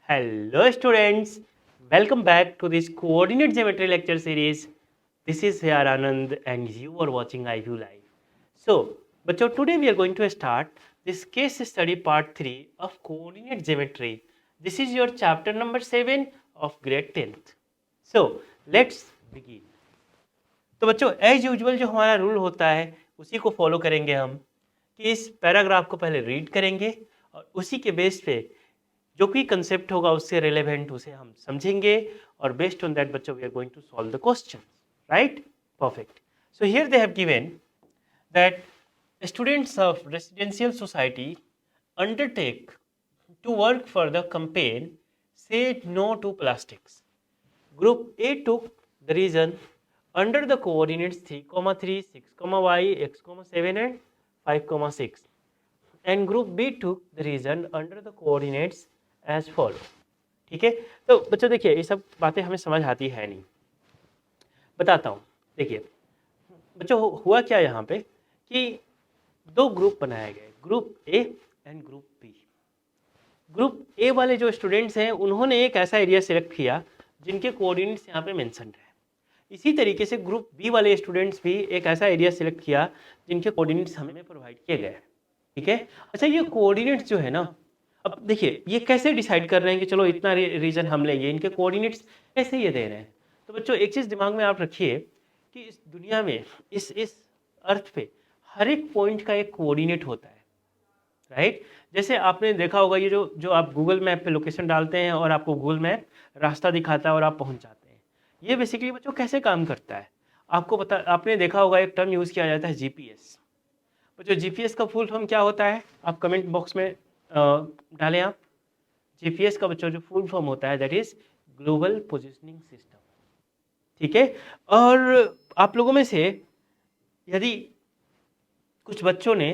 Hello students, welcome back to this coordinate geometry lecture series. This is here Anand and you are watching iView Live. So, bachcho, today we are going to start this case study part 3 of coordinate geometry. This is your chapter number 7 of grade 10th. So, let's begin. तो बच्चों as usual जो हमारा rule होता है उसी को follow करेंगे हम कि इस पैराग्राफ को पहले रीड करेंगे और उसी के बेस पे जो भी कंसेप्ट होगा उससे रिलेवेंट उसे हम समझेंगे और बेस्ड ऑन दैट बच्चों we are going to solve the question right perfect so here they have given that students of residential society undertake to work for the campaign said no to plastics. Group A took the reason under the coordinates 3, 6, y, x, 7 and 5, 6. And group B took the reason under the coordinates as follow. ठीक है, तो बच्चों देखिए ये सब बातें हमें समझ आती है नहीं, बताता हूँ. देखिए बच्चों हुआ क्या यहाँ पे कि दो ग्रुप बनाए गए, group A and group B. Group A वाले जो स्टूडेंट्स हैं उन्होंने एक ऐसा एरिया सिलेक्ट किया जिनके कोऑर्डिनेट्स यहाँ पे मेंशन है. इसी तरीके से ग्रुप बी वाले स्टूडेंट्स भी एक ऐसा एरिया सिलेक्ट किया जिनके कोऑर्डिनेट्स हमें प्रोवाइड किए गए. ठीक है, अच्छा ये कोऑर्डिनेट्स जो है ना, अब देखिए ये कैसे डिसाइड कर रहे हैं कि चलो इतना रीजन हम लेंगे, इनके कोऑर्डिनेट्स कैसे ये दे रहे हैं. तो बच्चों एक चीज़ दिमाग में आप रखिए कि इस दुनिया में इस अर्थ पे हर एक पॉइंट का एक कोऑर्डिनेट होता है राइट. जैसे आपने देखा होगा ये जो आप गूगल मैप पे लोकेशन डालते हैं और आपको गूगल मैप रास्ता दिखाता है और आप पहुंच जाते हैं. ये बेसिकली बच्चों कैसे काम करता है आपको पता, आपने देखा होगा एक टर्म यूज़ किया जाता है जीपीएस. बच्चों जीपीएस का फुल फॉर्म क्या होता है आप कमेंट बॉक्स में डालें आप. जीपीएस का बच्चों जो फुल फॉर्म होता है that is global positioning system. ठीक है, और आप लोगों में से यदि कुछ बच्चों ने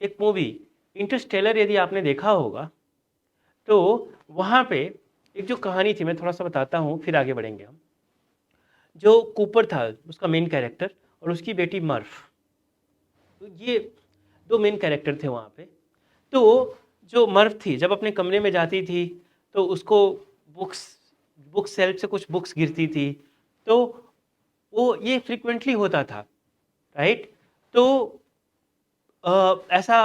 एक मूवी इंटरस्टेलर यदि आपने देखा होगा तो वहाँ पे एक जो कहानी थी, मैं थोड़ा सा बताता हूँ फिर आगे बढ़ेंगे हम. जो कूपर था उसका मेन कैरेक्टर और उसकी बेटी मर्फ, तो ये दो मेन कैरेक्टर थे वहाँ पे. तो जो मर्फ थी जब अपने कमरे में जाती थी तो उसको बुक सेल्फ से कुछ बुक्स गिरती थी, तो वो ये फ्रिक्वेंटली होता था राइट. तो ऐसा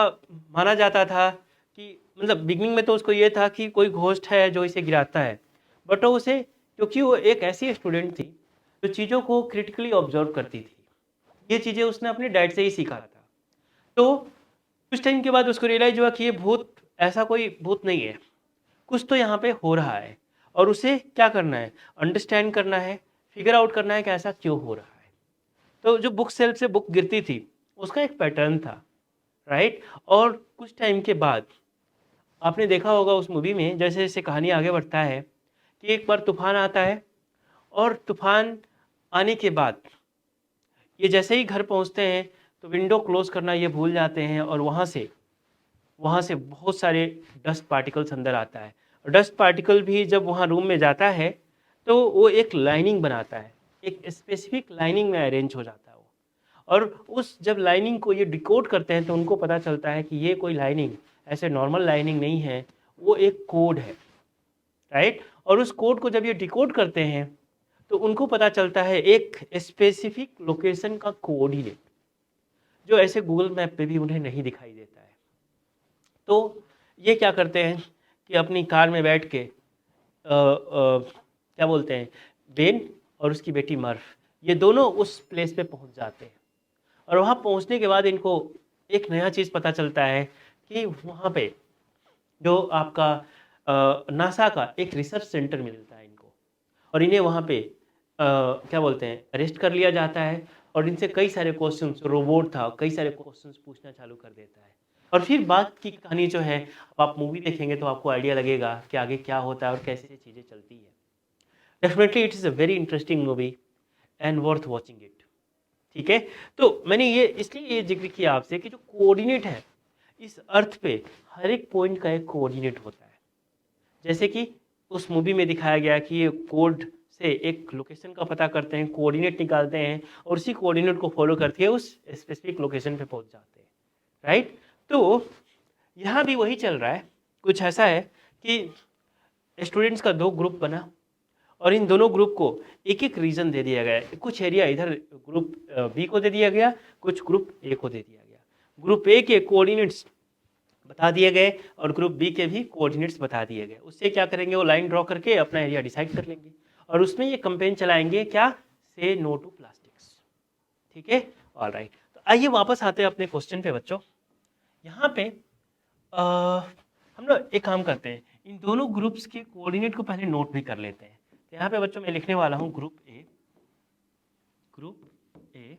माना जाता था कि मतलब बिगनिंग में तो उसको ये था कि कोई घोस्ट है जो इसे गिराता है, बट उसे क्योंकि वो एक ऐसी स्टूडेंट थी जो चीज़ों को क्रिटिकली ऑब्जर्व करती थी, ये चीज़ें उसने अपने डैड से ही सीखा था. तो कुछ टाइम के बाद उसको रियलाइज हुआ कि ये भूत ऐसा कोई भूत नहीं है, कुछ तो यहाँ पे हो रहा है और उसे क्या करना है, अंडरस्टैंड करना है, फिगर आउट करना है कि ऐसा क्यों हो रहा है. तो जो बुक सेल्फ से बुक गिरती थी उसका एक पैटर्न था राइट. और कुछ टाइम के बाद आपने देखा होगा उस मूवी में जैसे जैसे कहानी आगे बढ़ता है कि एक बार तूफान आता है और तूफान आने के बाद ये जैसे ही घर पहुंचते हैं तो विंडो क्लोज करना ये भूल जाते हैं और वहाँ से बहुत सारे डस्ट पार्टिकल्स अंदर आता है. और डस्ट पार्टिकल भी जब वहाँ रूम में जाता है तो वो एक लाइनिंग बनाता है, एक स्पेसिफिक लाइनिंग में अरेंज हो जाता है वो. और उस जब लाइनिंग को ये डिकोड करते हैं तो उनको पता चलता है कि ये कोई लाइनिंग ऐसे नॉर्मल लाइनिंग नहीं है, वो एक कोड है राइट. और उस कोड को जब ये डिकोड करते हैं तो उनको पता चलता है एक स्पेसिफिक लोकेशन का कोऑर्डिनेट जो ऐसे गूगल मैप पे भी उन्हें नहीं दिखाई देता है. तो ये क्या करते हैं कि अपनी कार में बैठ के क्या बोलते हैं, बेन और उसकी बेटी मर्फ ये दोनों उस प्लेस पे पहुंच जाते हैं. और वहाँ पहुँचने के बाद इनको एक नया चीज़ पता चलता है कि वहाँ पे जो आपका नासा का एक रिसर्च सेंटर मिलता है इनको, और इन्हें वहाँ पे क्या बोलते हैं अरेस्ट कर लिया जाता है और इनसे कई सारे क्वेश्चंस, रोबोट था कई सारे क्वेश्चंस पूछना चालू कर देता है. और फिर बात की कहानी जो है आप मूवी देखेंगे तो आपको आइडिया लगेगा कि आगे क्या होता है और कैसे चीज़ें चलती है. Definitely it is a very interesting movie and worth watching it. ठीक है, तो मैंने ये इसलिए ये जिक्र किया आपसे कि जो कोऑर्डिनेट है इस अर्थ पे हर एक पॉइंट का एक कोऑर्डिनेट होता है. जैसे कि उस मूवी में दिखाया गया कि ये कोड से एक लोकेशन का पता करते हैं, कोऑर्डिनेट निकालते हैं और उसी कोऑर्डिनेट को फॉलो करके उस स्पेसिफिक लोकेशन पे पहुंच जाते हैं राइट. तो यहाँ भी वही चल रहा है, कुछ ऐसा है कि स्टूडेंट्स का 2 ग्रुप बना और इन दोनों ग्रुप को एक एक रीजन दे दिया गया है। कुछ एरिया इधर ग्रुप बी को दे दिया गया, कुछ ग्रुप ए को दे दिया गया। ग्रुप ए के कोऑर्डिनेट्स बता दिए गए और ग्रुप बी के भी कोऑर्डिनेट्स बता दिए गए। उससे क्या करेंगे, वो लाइन ड्रॉ करके अपना एरिया डिसाइड कर लेंगे और उसमें ये कैंपेन चलाएंगे, क्या, से नो टू प्लास्टिक्स। ठीक है, ऑलराइट। तो आइए वापस आते हैं अपने क्वेश्चन पे बच्चों। यहाँ पे हम लोग एक काम करते हैं, इन दोनों ग्रुप्स के कोऑर्डिनेट को पहले नोट भी कर लेते हैं। तो यहाँ पे बच्चों मैं लिखने वाला हूँ ग्रुप ए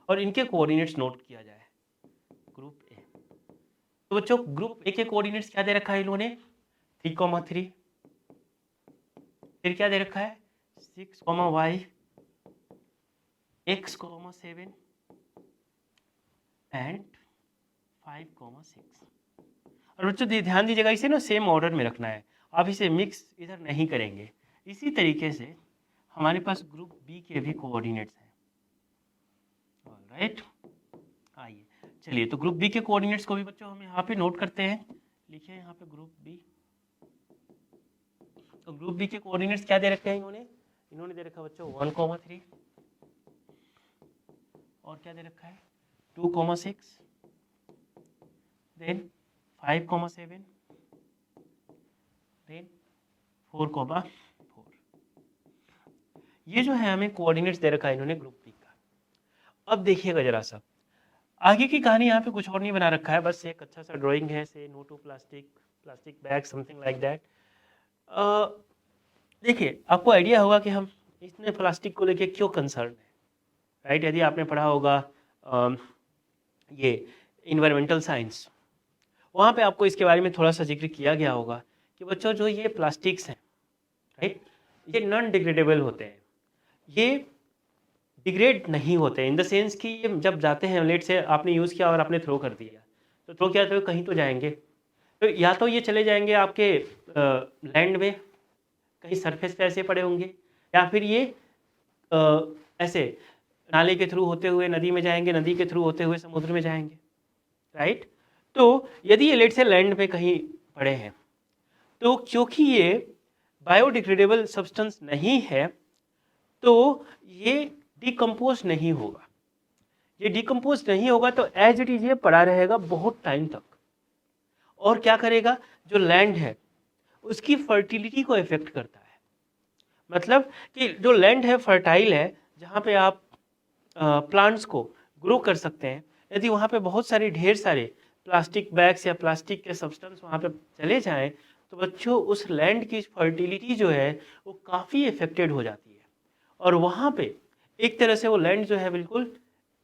और इनके कोऑर्डिनेट्स नोट किया जाए, ग्रुप ए। तो बच्चों ग्रुप ए के कोऑर्डिनेट्स क्या दे रखा है इन्होंने, 3,3। फिर क्या दे रखा है, 6, y, x, 7 एंड 5, 6। और बच्चों ध्यान दीजिएगा, इसे ना सेम ऑर्डर में रखना है, आप इसे मिक्स इधर नहीं करेंगे। इसी तरीके से हमारे पास ग्रुप बी के भी कोऑर्डिनेट्स हैं। ऑलराइट, आइए चलिए, तो ग्रुप बी के कोऑर्डिनेट्स को भी बच्चों हम यहाँ पे नोट करते हैं। लिखिए यहाँ पे ग्रुप बी। तो ग्रुप बी के कोऑर्डिनेट्स क्या दे रखे हैं इन्होंने दे रखा है बच्चों 1, 3 और क्या दे रखा है 2, 6 देन 5, 7 देन 4, 4। ये जो है हमें कोऑर्डिनेट्स दे रखा है इन्होंने ग्रुप बी का। अब देखिएगा जरा सा, आगे की कहानी यहाँ पे कुछ और नहीं बना रखा है, बस एक अच्छा सा ड्राइंग है, say no to plastic bag, something like that. देखिए आपको आइडिया होगा कि हम इतने प्लास्टिक को लेके क्यों कंसर्न है, राइट। यदि आपने पढ़ा होगा ये इन्वायरमेंटल साइंस, वहाँ पे आपको इसके बारे में थोड़ा सा जिक्र किया गया होगा कि बच्चों जो ये प्लास्टिक्स हैं, राइट, ये नॉन डिग्रेडेबल होते हैं, ये डिग्रेड नहीं होते इन द सेंस कि ये जब जाते हैं, लेट से आपने यूज़ किया और आपने थ्रो कर दिया, तो थ्रो किया तो कहीं तो जाएंगे, तो या तो ये चले जाएंगे आपके लैंड में, कहीं सरफेस पे ऐसे पड़े होंगे, या फिर ये ऐसे नाले के थ्रू होते हुए नदी में जाएंगे, नदी के थ्रू होते हुए समुद्र में जाएंगे, राइट। तो यदि ये लेट से लैंड पे कहीं पड़े हैं, तो क्योंकि ये बायोडिग्रेडेबल सब्सटेंस नहीं है, तो ये डिकम्पोज नहीं होगा। ये डिकम्पोज नहीं होगा तो एज इट इज ये पड़ा रहेगा बहुत टाइम तक, और क्या करेगा, जो लैंड है उसकी फर्टिलिटी को इफेक्ट करता है। मतलब कि जो लैंड है फर्टाइल है, जहाँ पे आप प्लांट्स को ग्रो कर सकते हैं, यदि वहाँ पे बहुत सारे ढेर सारे प्लास्टिक बैग्स या प्लास्टिक के सब्सटेंस वहाँ पे चले जाएं, तो बच्चों उस लैंड की फर्टिलिटी जो है वो काफ़ी इफेक्टेड हो जाती है, और वहाँ पे एक तरह से वो लैंड जो है बिल्कुल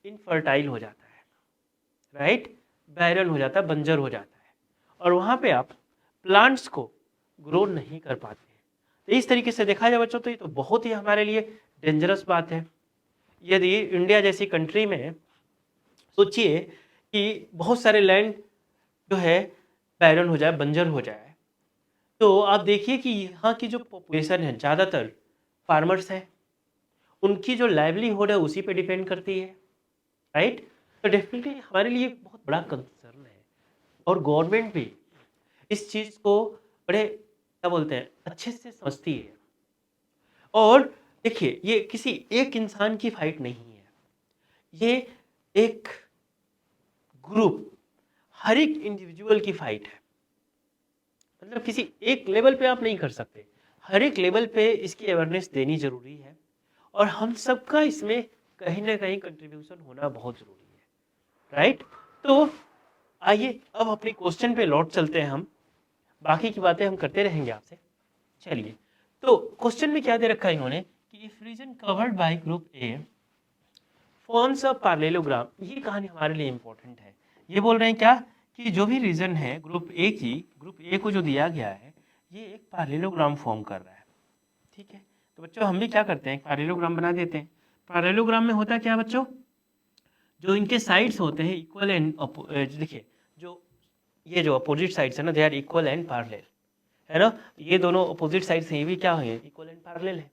इनफर्टाइल हो जाता है, राइट, बैरन हो जाता है, बंजर हो जाता है, और वहाँ पे आप प्लांट्स को ग्रो नहीं कर पाते हैं। तो इस तरीके से देखा जाए बच्चों, तो ये तो बहुत ही हमारे लिए डेंजरस बात है। यदि इंडिया जैसी कंट्री में सोचिए कि बहुत सारे लैंड जो है बैरन हो जाए, बंजर हो जाए, तो आप देखिए कि यहाँ की जो पॉपुलेशन है ज़्यादातर फार्मर्स हैं, उनकी जो लाइवलीहुड है उसी पे डिपेंड करती है, राइट। तो डेफिनेटली हमारे लिए बहुत बड़ा कंसर्न है, और गवर्नमेंट भी इस चीज़ को बड़े क्या बोलते हैं अच्छे से समझती है। और देखिए ये किसी एक इंसान की फाइट नहीं है, ये एक ग्रुप, हर एक इंडिविजुअल की फाइट है। मतलब किसी एक लेवल पे आप नहीं कर सकते, हर एक लेवल पे इसकी अवेयरनेस देनी जरूरी है, और हम सबका इसमें कहीं ना कहीं कंट्रीब्यूशन होना बहुत जरूरी है, राइट। तो आइए अब अपने क्वेश्चन पे लौट चलते हैं, हम बाकी की बातें हम करते रहेंगे आपसे। चलिए, तो क्वेश्चन में क्या दे रखा है इन्होंने कि if region covered by group A forms a parallelogram. ये कहानी हमारे लिए इंपॉर्टेंट है। ये बोल रहे हैं क्या कि जो भी रीजन है ग्रुप ए को जो दिया गया है, ये एक पैरेललोग्राम फॉर्म कर रहा है, ठीक है। तो बच्चों हम भी क्या करते हैं, पैरेललोग्राम बना देते हैं। पैरेललोग्राम में होता क्या बच्चों, जो इनके साइड्स होते हैं इक्वल एंड, देखिए जो ये जो अपोजिट साइड्स है ना, they are equal and parallel, है ना। ये दोनों अपोजिट साइड्स हैं, ये भी क्या है, इक्वल एंड पैरेलल है।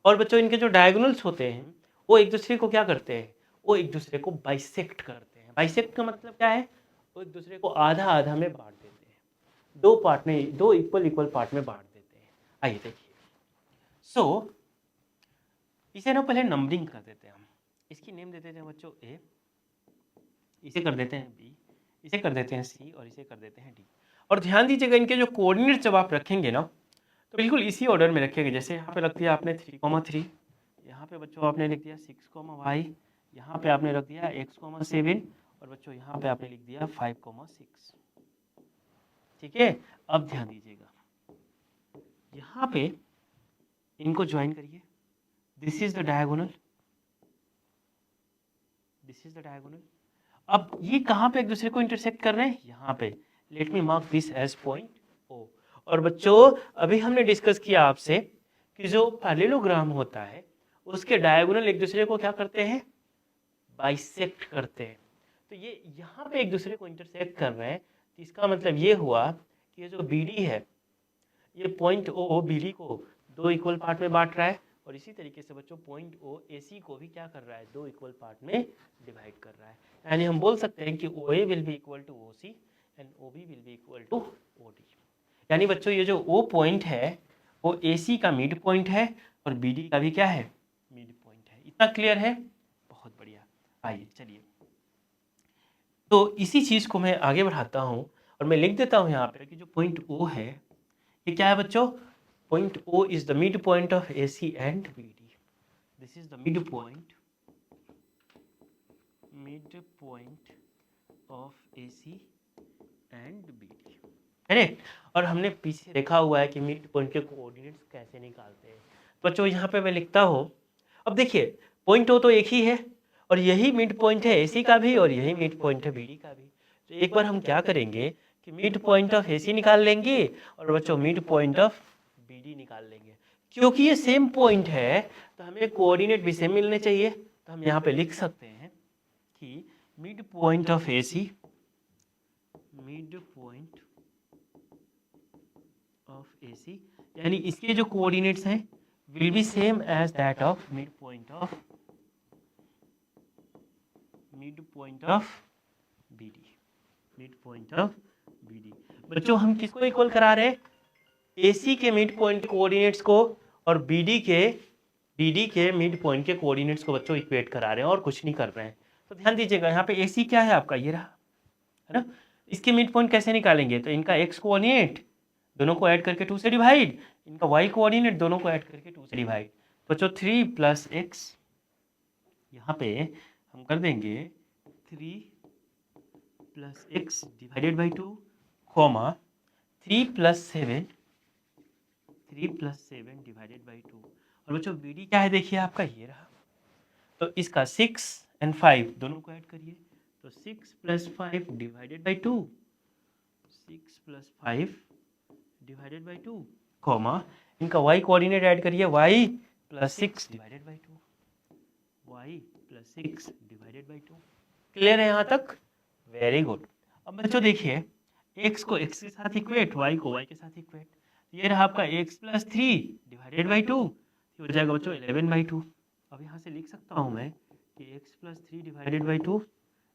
और बच्चों इनके जो डायगोनल्स होते हैं वो एक दूसरे को क्या करते हैं, वो एक दूसरे को बाइसेक्ट करते हैं। बाइसेक्ट का मतलब क्या है, वो एक दूसरे को आधा आधा में बांट देते हैं। दो पार्ट में, दो इक्वल पार्ट में बांट देते हैं। आइए देखिए, सो इसे ना पहले नंबरिंग कर देते हैं हम। इसकी नेम दे देते हैं बच्चों ए, इसे कर देते हैं बी, इसे कर देते हैं सी और इसे कर देते हैं डी। और ध्यान दीजिएगा इनके जो कोऑर्डिनेट जब आप रखेंगे ना तो बिल्कुल इसी ऑर्डर में रखेंगे। जैसे यहाँ पे रख दिया आपने 3,3, यहाँ पे बच्चों आपने लिख दिया 6,y, यहाँ पे आपने रख दिया x,7 और बच्चों यहाँ पे आपने लिख दिया 5,6। ठीक है, अब ध्यान दीजिएगा यहाँ पे इनको ज्वाइन करिए। This is the diagonal, this is the diagonal. अब ये कहाँ पे एक दूसरे को इंटरसेक्ट कर रहे हैं? यहाँ पे। Let me mark this as point O. और बच्चों अभी हमने डिस्कस किया आपसे कि जो पैरेललोग्राम होता है उसके डायगोनल एक दूसरे को क्या करते हैं? बाइसेक्ट करते हैं। तो ये यहाँ पे एक दूसरे को इंटरसेक्ट कर रहे हैं, तो इसका मतलब ये हुआ कि ये जो BD है, ये पॉइंट O BD को दो इक्वल पार्ट में बांट रहा है और इसी तरीके से बच्चों पॉइंट O AC को भी क्या कर रहा है? दो इक्वल पार्ट में डिवाइड कर रहा है। यानी हम बोल सकते हैं कि OA will be equal to OC and OB will be equal to OD। यानी बच्चों ये जो O पॉइंट है वो AC का मिड पॉइंट है और BD का भी क्या है? मिड पॉइंट है। इतना क्लियर है? बहुत बढ़िया। आइए चलिए, तो इसी चीज को मैं आगे बढ़ाता हूँ और मैं लिख देता हूँ यहाँ पे कि जो पॉइंट O है ये क्या है बच्चों? Point O is the midpoint of AC and BD. This is the midpoint of AC and BD. Correct. और हमने पीछे देखा हुआ है कि मिड पॉइंट के कोऑर्डिनेट्स कैसे निकालते हैं। बच्चों यहाँ पे मैं लिखता हूँ, अब देखिए पॉइंट O तो एक ही है और यही मिड पॉइंट है AC का भी और यही मिड पॉइंट है BD का भी। तो एक बार हम क्या करेंगे कि मिड पॉइंट ऑफ AC निकाल लेंगे और बच्चों मिड पॉइंट ऑफ BD निकाल लेंगे। क्योंकि ये सेम पॉइंट है तो हमें कोऑर्डिनेट भी सेम मिलने चाहिए। तो हम यहाँ पे लिख सकते हैं कि mid point of AC, mid point of AC यानी इसके जो कोऑर्डिनेट्स हैं will be same as that of mid point of BD, mid point of BD। बच्चों हम किसको इक्वल करा रहे हैं? AC के मिड पॉइंट कोऑर्डिनेट्स को और BD के मिड पॉइंट के कोऑर्डिनेट्स को बच्चों इक्वेट करा रहे हैं और कुछ नहीं कर रहे हैं। तो ध्यान दीजिएगा यहाँ पे AC क्या है आपका? ये रहा, है ना। इसके मिड पॉइंट कैसे निकालेंगे? तो इनका x कोऑर्डिनेट दोनों को ऐड करके 2 से डिवाइड, इनका y कोऑर्डिनेट दोनों को ऐड करके 2 से डिवाइड। तो बच्चों 3 + x, यहाँ पे हम कर देंगे 3 + x divided by 2, 3 + 7 divided by 2। और बच्चों BD क्या है? देखिए आपका ये रहा। तो इसका 6 और 5 दोनों को ऐड करिए, तो 6 + 5 डिवाइडेड बाई 2, 6 + 5 डिवाइडेड बाई 2, इनका y कोऑर्डिनेट ऐड करिए, y + 6 divided by 2, y + 6 divided by 2। Clear है यहाँ तक? Very good. अब बच्चों देखिए x को x के साथ इक्वेट, y को y के साथ इक्वेट। ये रहा आपका x + 3 डिवाइडेड बाई 2, हो जाएगा बच्चों 11/2। अब यहाँ से लिख सकता हूँ मैं कि x + 3 divided by 2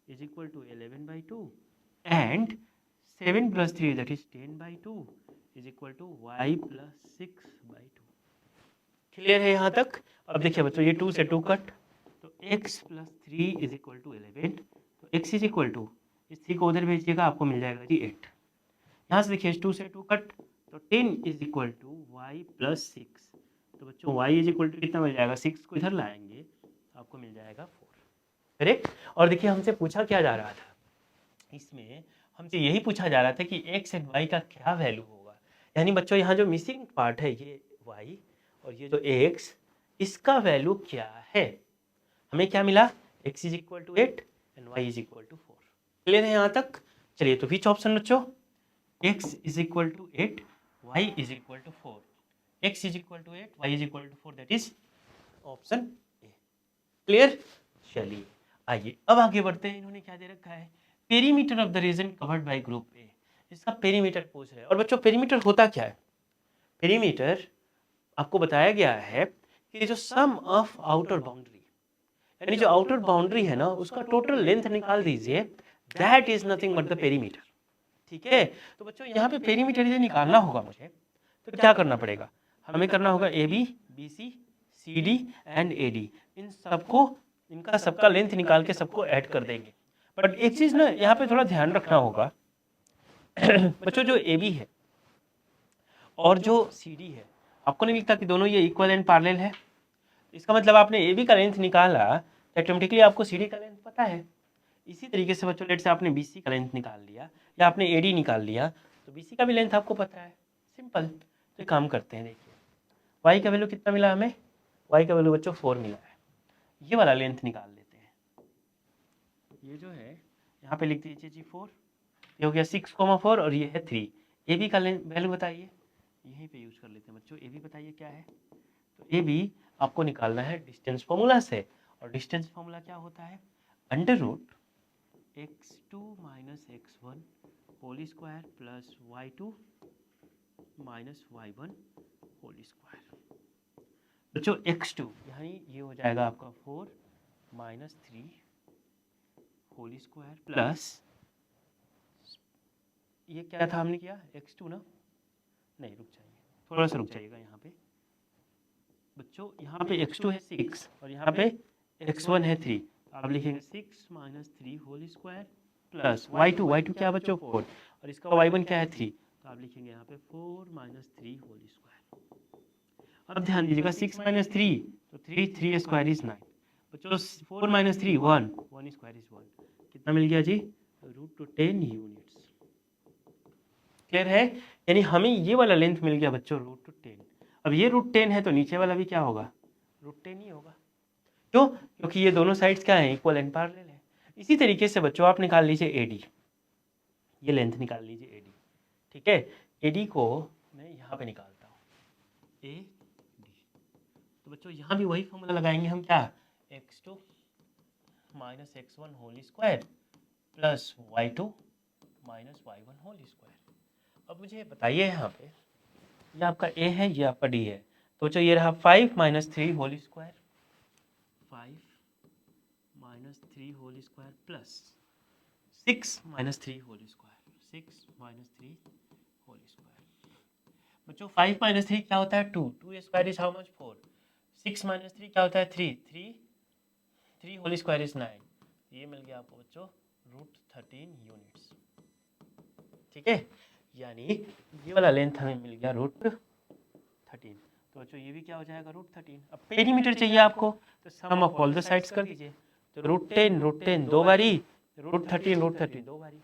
is equal to 11/2 and 7 + 3 that is 10/2 is equal to y + 6/2। Clear है यहाँ तक? अब देखिए बच्चों ये 2 से 2 कट, तो x + 3 इज इक्वल टू 11, तो x इज इक्वल टू, इस 3 को उधर भेजिएगा आपको मिल जाएगा जी 8। यहाँ से देखिए 2 से 2 कट, तो 10 इज इक्वल टू y + 6। तो बच्चों y इज इक्वल टू कितना मिल जाएगा? 6 को इधर लाएंगे आपको मिल जाएगा 4। करेक्ट। और देखिए हमसे पूछा क्या जा रहा था इसमें? हमसे यही पूछा जा रहा था कि x एंड y का क्या वैल्यू होगा। यानी बच्चों यहाँ जो मिसिंग पार्ट है ये y और ये जो x, इसका वैल्यू क्या है? हमें क्या मिला? x is equal to 8 and y is equal to 4। Clear है यहाँ तक? चलिए तो विच ऑप्शन बच्चों? x is equal to 8, y is equal to 4। x is equal to 8, y is equal to 4, that is option A. Clear? चलिए आइए अब आगे बढ़ते हैं। इन्होंने क्या दे रखा है? Perimeter of the region covered by group A. इसका पेरीमीटर पूछ रहे हैं। और बच्चों पेरीमीटर होता क्या है? पेरीमीटर आपको बताया गया है कि जो सम ऑफ आउटर बाउंड्री, यानी जो आउटर बाउंड्री है ना उसका टोटल लेंथ निकाल दीजिए, that is nothing but the perimeter. ठीक है। तो बच्चों यहाँ पे पेरीमीटर यदि निकालना होगा मुझे तो क्या करना पड़ेगा, हमें करना होगा A B, B C, C D and A D, इन सबको, इनका सबका लेंथ निकाल के सबको ऐड कर देंगे। बट एक चीज़ ना यहाँ पे थोड़ा ध्यान रखना होगा बच्चों, जो ए बी है और जो सी डी है, आपको नहीं लगता कि दोनों ये इक्वल एंड पैरेलल है? इसका मतलब आपने ए बी का लेंथ निकाला तो ऑटोमेटिकली आपको सी डी का लेंथ पता है। इसी तरीके से बच्चों लेट से आपने बी सी का लेंथ निकाल लिया या आपने ए डी निकाल लिया तो बी सी का भी लेंथ आपको पता है। सिंपल। तो काम करते हैं, देखिए वाई का वैल्यू कितना मिला हमें, वाई का वैल्यू बच्चों 4 मिला है। ये वाला लेंथ निकाल लेते हैं। ये जो है यहाँ पे लिख दीजिए जी 4, ये हो गया 6,4 और ये है 3। ए बी का वैल्यू बताइए, यहीं पे यूज कर लेते हैं बच्चों। ए बी बताइए क्या है, तो ए बी आपको निकालना है डिस्टेंस फॉर्मूला से, और डिस्टेंस फॉर्मूला क्या होता है, under root x2 minus x1 whole square plus y2 minus y1 whole square. बच्चों x2 यानी ये हो जाएगा आपका 4 माइनस 3 होल स्क्वायर प्लस, ये क्या था हमने किया x2 ना, नहीं रुक जाइए, थोड़ा सा रुक जाइएगा यहाँ पे बच्चों। यहाँ पे x2 है 6 और यहाँ पे x1 है 3, तो आप लिखेंगे 6 minus 3 whole square plus y2 क्या है बच्चों 4, और इसका y1 क्या है 3, तो आप लिखेंगे यहाँ पे 4 माइनस 3 होल स्क्वायर। अब ध्यान दीजिएगा 6 माइनस 3 तो 3 स्क्वायर इज 9 बच्चों, 4 माइनस 3 1 स्क्वायर इज 1, कितना मिल गया जी, √10 यूनिट्स। क्लियर है, यानी हमें ये वाला लेंथ मिल गया बच्चों √10। अब ये √10 है तो नीचे वाला भी क्या होगा, √10 ही होगा। क्यों, क्योंकि ये दोनों साइड्स क्या हैं, इक्वल एंड पैरेलल है। इसी तरीके से बच्चों आप निकाल लीजिए एडी, ये लेंथ निकाल लीजिए एडी। ठीक है, एडी को मैं यहाँ पे निकालता हूँ ए डी, तो बच्चों यहाँ भी वही फॉर्मूला लगाएंगे हम, क्या x2 minus x1 whole square plus y2 minus y1 whole square. अब मुझे बताइए यहाँ पे, ये आपका ए है, ये आपका डी है, तो बच्चों ये रहा 5 minus 3 whole square, 5 minus 3 whole square plus 6 minus 3 whole square, 6 minus 3 whole square. बच्चों 5 माइनस 3 क्या होता है 2, 2 square is how much 4, 6 minus 3 क्या होता है 3 3 होल स्क्वायर इज 9, ये मिल गया आपको बच्चों √13 यूनिट्स। ठीक है, यानी ये वाला लेंथ हमें मिल गया √13। तो बच्चों ये भी क्या हो जाएगा √13। अब पेरीमीटर चाहिए आपको, तो सम ऑफ ऑल द साइड्स कर दीजिए, तो √10 दो बारी, √13 दो बारी।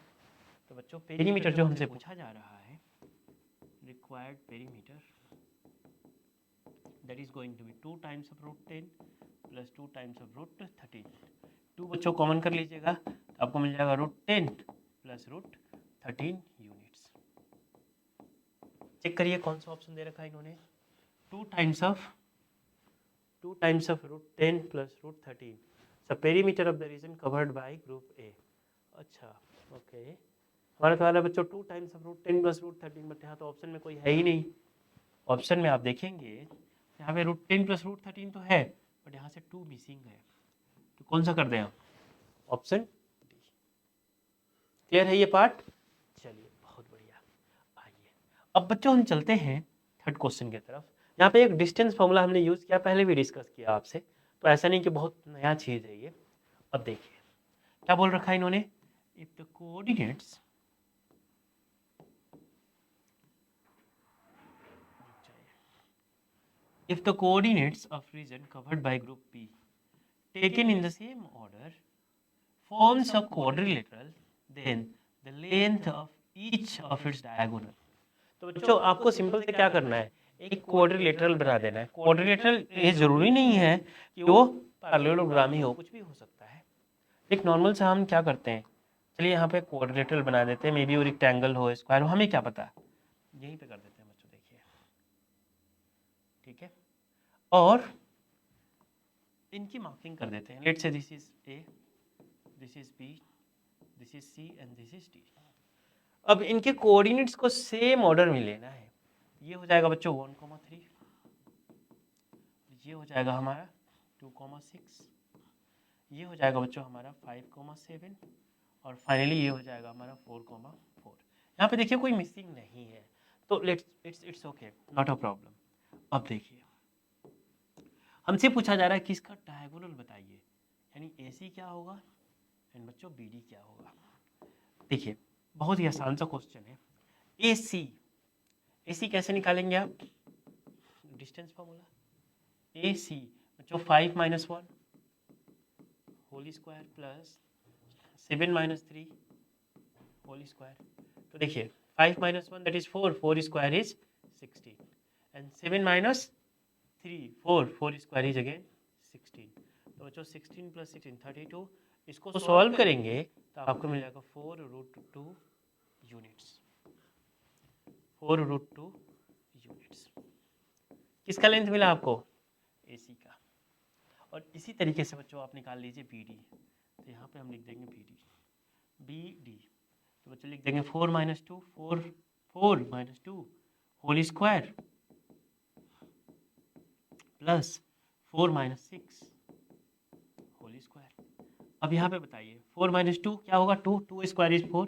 तो बच्चों पेरीमीटर जो हमसे पूछा जा रहा है, required perimeter, that is going to be 2 times of √10 plus 2 times of √13। 2 बच्चों कॉमन कर लीजिएगा तो आपको मिल जाएगा √10 प्लस √13 यूनिट्स। चेक करिए कौन सा ऑप्शन दे रखा है इन्होंने, 2 times of √10 plus √13, the perimeter of the region covered by group A. अच्छा ओके, हमारा तो वाला बच्चों 2 टाइम्स ऑफ √10 प्लस √13, बट यहाँ तो ऑप्शन में कोई है ही नहीं। ऑप्शन में आप देखेंगे यहाँ पे √10 प्लस √13 तो है, बट यहाँ से 2 मिसिंग है, तो कौन सा कर दें आप, ऑप्शन डी। क्लियर है ये पार्ट, चलिए बहुत बढ़िया। आइए अब बच्चों हम चलते हैं थर्ड क्वेश्चन की तरफ। यहाँ पे एक डिस्टेंस फॉर्मूला हमने यूज किया, पहले भी डिस्कस किया आपसे, तो ऐसा नहीं कि बहुत नया चीज है ये। अब देखिए क्या बोल रखा है इन्होंने, if the coordinates if the coordinates of region covered by group P taken in the same order forms a quadrilateral, then the length of each of its diagonal। तो बच्चों आपको सिंपल से क्या करना है, एक क्वाड्रिलेटरल बना देना है। क्वाड्रिलेटरल ये जरूरी नहीं है कि वो पैरेललोग्राम ही हो, कुछ भी हो सकता है। एक नॉर्मल सा हम क्या करते हैं, चलिए यहाँ पे क्वाड्रिलेटरल बना देते हैं, मे बी वो रेक्टेंगल हो, स्क्वायर हो, हमें क्या पता, यहीं पे कर देते हैं बच्चों, देखिए ठीक है। और इनकी मार्किंग कर देते हैं, let's say this is A, this is B, this is C and this is D. अब इनके कोऑर्डिनेट्स को सेम ऑर्डर में लेना है। ये हो जाएगा बच्चों 1,3, ये हो जाएगा हमारा 2,6, ये हो जाएगा बच्चों हमारा 5,7, और फाइनली ये हो जाएगा हमारा 4,4। यहाँ पे देखिए कोई मिसिंग नहीं है, तो let's it's okay, not a problem. अब देखिए हमसे पूछा जा रहा है कि इसका डायगोनल बताइए, यानी AC क्या होगा एंड बच्चों BD क्या होगा। देखिए बहुत ही आसान सा क्वेश्चन है। AC कैसे निकालेंगे आप, डिस्टेंस फॉर्मूला। AC बच्चों 5 minus 1 whole square plus 7 minus 3 whole square. तो देखिए 5 minus 1 that is 4, 4 square is 16 and 7 minus 3 4 square is again 16। तो बच्चों 16 प्लस 16 32। इसको सॉल्व करेंगे तो आपको मिल जाएगा 4√2 यूनिट्स, 4√2 यूनिट्स। किसका लेंथ मिला आपको, AC का। और इसी तरीके से बच्चों आप निकाल लीजिए BD। तो यहाँ पे हम लिख देंगे BD। तो बच्चों लिख देंगे 4 minus 2 4 minus 2 whole square plus 4 minus 6 whole square. अब यहाँ पे बताइए 4 माइनस 2 क्या होगा, 2 स्क्वायर इज 4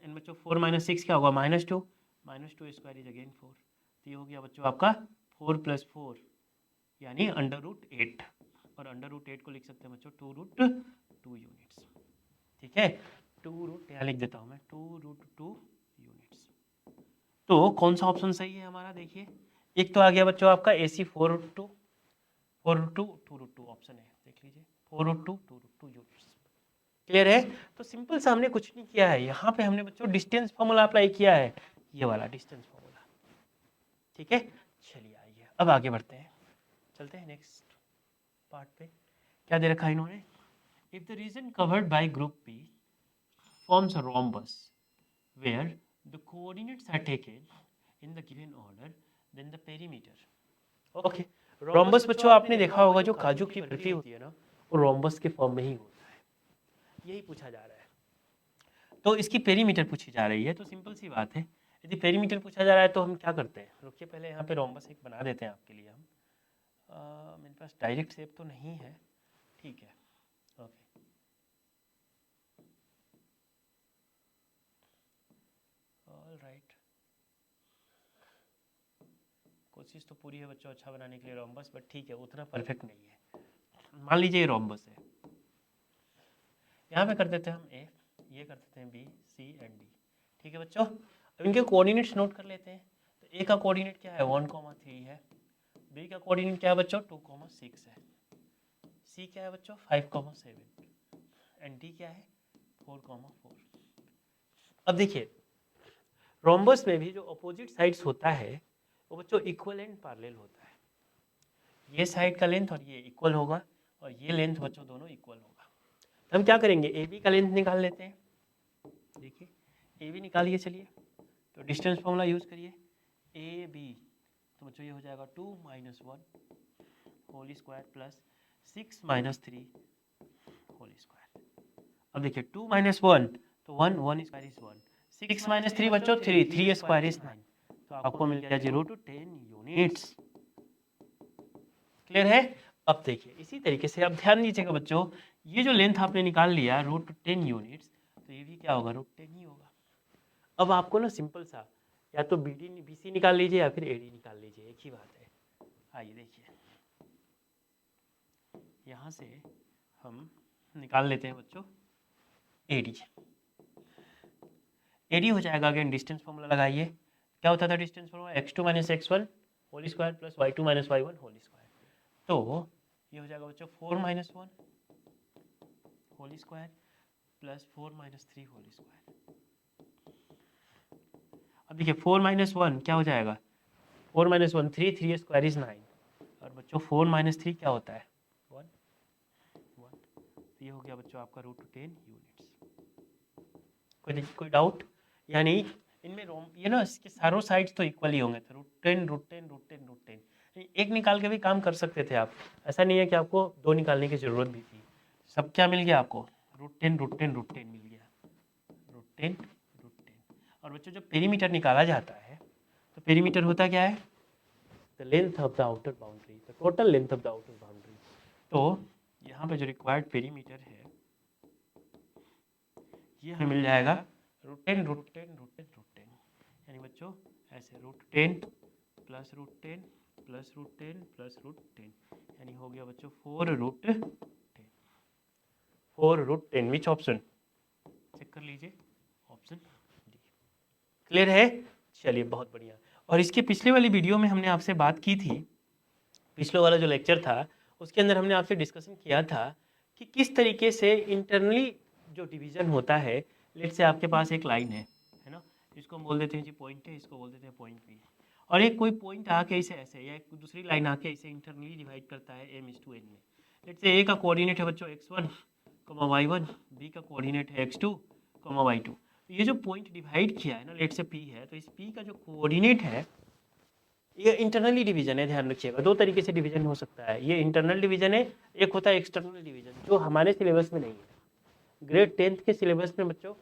एंड बच्चों 4 माइनस 6 क्या होगा, -2 स्क्वायर इज अगेन 4। तो ये हो गया बच्चों आपका 4 प्लस 4 यानी √8, और √8 को लिख सकते हैं बच्चों 2√2 यूनिट्स। ठीक है, 2 यहाँ लिख देता हूँ मैं 2√2 यूनिट्स। तो कौन सा ऑप्शन सही है हमारा, देखिए एक तो आ गया बच्चों आपका AC 4√2 2√2 ऑप्शन है, देख लीजिए 4√2 2√2 यूनिट्स। क्लियर है। तो सिंपल सा हमने कुछ नहीं किया है, यहाँ पे हमने बच्चों डिस्टेंस फॉर्मूला अप्लाई किया है, ये वाला डिस्टेंस फॉर्मूला। ठीक है, चलिए आइए अब आगे बढ़ते हैं, चलते हैं नेक्स्ट पार्ट पे। क्या दे रखा है इन्होंने, if the region covered by group P forms a rhombus where the coordinates are taken in the given order, then the perimeter। Okay, rhombus बच्चों आपने देखा होगा जो काजू की बर्फी होती है ना, वो रोम्बस के फॉर्म में ही होता है, यही पूछा जा रहा है। तो इसकी पेरीमीटर पूछी जा रही है, तो सिंपल सी बात है, यदि पेरीमीटर पूछा जा रहा है तो हम क्या करते हैं, रुकिए पहले यहाँ पे रोम्बस एक बना देते हैं आपके लिए हम। मेरे पास डायरेक्ट शेप तो नहीं है, ठीक है ओके। ऑल राइट, कोशिश तो पूरी है बच्चों अच्छा बनाने के लिए रोम्बस, बट ठीक है उतना परफेक्ट नहीं है। मान लीजिए ये रोम्बस है, यहाँ पे कर देते हैं हम A, ये कर देते हैं B, C एंड D। ठीक है बच्चों, अब इनके कोऑर्डिनेट्स नोट कर लेते हैं। तो A का कोऑर्डिनेट क्या है 1,3 है, B का कोऑर्डिनेट क्या है बच्चों 2,6 है, C क्या है बच्चों 5,7 एंड D क्या है 4,4। अब देखिए रोम्बस में भी जो अपोजिट साइड्स होता है वो बच्चों इक्वल एंड पैरेलल होता है, ये साइड का लेंथ और ये इक्वल होगा, और ये लेंथ बच्चों दोनों इक्वल होगा। तो हम क्या करेंगे AB का लेंथ निकाल लेते हैं, देखिए AB निकालिए चलिए, तो डिस्टेंस फॉर्मूला यूज करिए AB। तो बच्चों ये हो जाएगा 2 minus 1 whole square plus 6 minus 3 whole square. अब देखिए 2 माइनस 1 तो 1 स्क्वायर इज 1, 6 माइनस 3 बच्चों 3 स्क्वायर इज 9, तो आपको मिल गया 0 to 10 यूनिट्स। क्लियर है। अब देखिए इसी तरीके से अब ध्यान दीजिएगा बच्चों, ये जो लेंथ आपने निकाल लिया √10 यूनिट्स, तो ये भी क्या होगा √10 ही होगा। अब आपको ना सिंपल सा या तो BC निकाल लीजिए या फिर AD निकाल लीजिए, एक ही बात है। आइए देखिए यहाँ से हम निकाल लेते हैं बच्चों AD। AD हो जाएगा, अगेन डिस्टेंस फॉर्मूला लगाइए, क्या होता था distance formula x2 minus x1 whole square plus y2 minus y1 whole square. तो ये हो जाएगा बच्चों 4 minus 1 whole square plus 4 minus 3 whole square. अब देखिए 4 माइनस 1 क्या हो जाएगा 4 माइनस 1 3 स्क्वायर इज 9, और बच्चों 4 माइनस 3 क्या होता है 1 1। तो ये हो गया बच्चों आपका √10 यूनिट्स। कोई डाउट, यानी इनमें ये ना इसके सारों साइड्स तो इक्वल ही होंगे, तो √10 एक निकाल के भी काम कर सकते थे आप, ऐसा नहीं है कि आपको दो निकालने की जरूरत भी थी। सब क्या मिल गया आपको √10 मिल गया, √10। और बच्चों जब पेरीमीटर निकाला जाता है तो पेरीमीटर होता क्या है, the length of the outer boundary, the total length of the outer boundary. तो यहाँ पे जो रिक्वायर्ड पेरीमीटर है ये हमें मिल जाएगा √10 √10 √10 √10, यानी बच्चों ऐसे √10 प्लस √10 प्लस √10 प्लस √10, यानी हो गया बच्चों 4 √10। Which option? चेक कर लीजिए, ऑप्शन डी। क्लियर है? चलिए बहुत बढ़िया। और इसके पिछले वाली वीडियो में हमने आपसे बात की थी, पिछले वाला जो लेक्चर था उसके अंदर हमने आपसे डिस्कशन किया था कि किस तरीके से इंटरनली जो डिवीजन होता है, लेट से आपके पास एक लाइन है ना, इसको हम बोल देते हैं जी पॉइंट है, इसको बोल देते हैं पॉइंट बी, और एक कोई पॉइंट आके इसे ऐसे या एक दूसरी लाइन आके इसे इंटरनली डिवाइड करता है m/n में। लेट से ए का कोऑर्डिनेट है बच्चों x1, y1, बी का कोऑर्डिनेट है x2, y2। तो ये जो पॉइंट डिवाइड किया है ना, लेट से p है, तो इस p का जो कोऑर्डिनेट है ये इंटरनली डिवीजन है। ध्यान रखिएगा, दो तरीके से डिवीजन हो सकता है, ये इंटरनल डिवीजन है, एक होता है एक्सटर्नल डिवीजन, जो हमारे सिलेबस में नहीं है। ग्रेड 10th के सिलेबस में बच्चों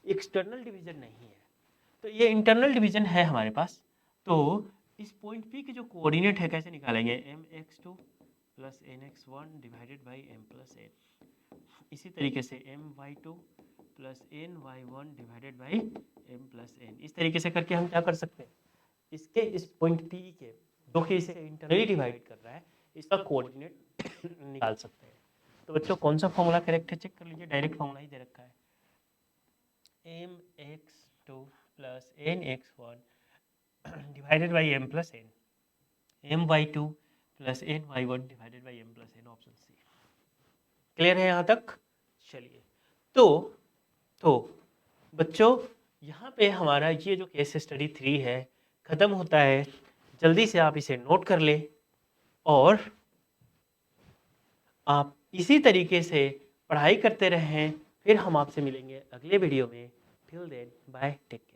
एक्सटर्नल डिवीजन नहीं है, तो ये इंटरनल डिवीजन है हमारे पास। तो इस पॉइंट पी के जो कोऑर्डिनेट है कैसे निकालेंगे, mx2 plus nx1 divided by m plus n। इसी तरीके से my2 plus ny1 divided by m plus n। इस तरीके से करके हम क्या कर सकते हैं, इसके इस पॉइंट पी के जो कि इसे इंटरनली डिवाइड कर रहा है, इसका कोऑर्डिनेट निकाल सकते हैं। तो बच्चों कौन सा फॉर्मूला करेक्ट है, चेक कर लीजिए, डायरेक्ट फॉर्मूला ही दे रखा है, mx2 plus nx1 divided by m plus n, my2 plus ny1 divided by m plus n, option C. Clear है यहाँ तक? चलिए, तो बच्चों यहाँ पे हमारा ये जो केस स्टडी 3 है ख़त्म होता है। जल्दी से आप इसे नोट कर लें और आप इसी तरीके से पढ़ाई करते रहें। फिर हम आपसे मिलेंगे अगले वीडियो में। Till then bye, take care.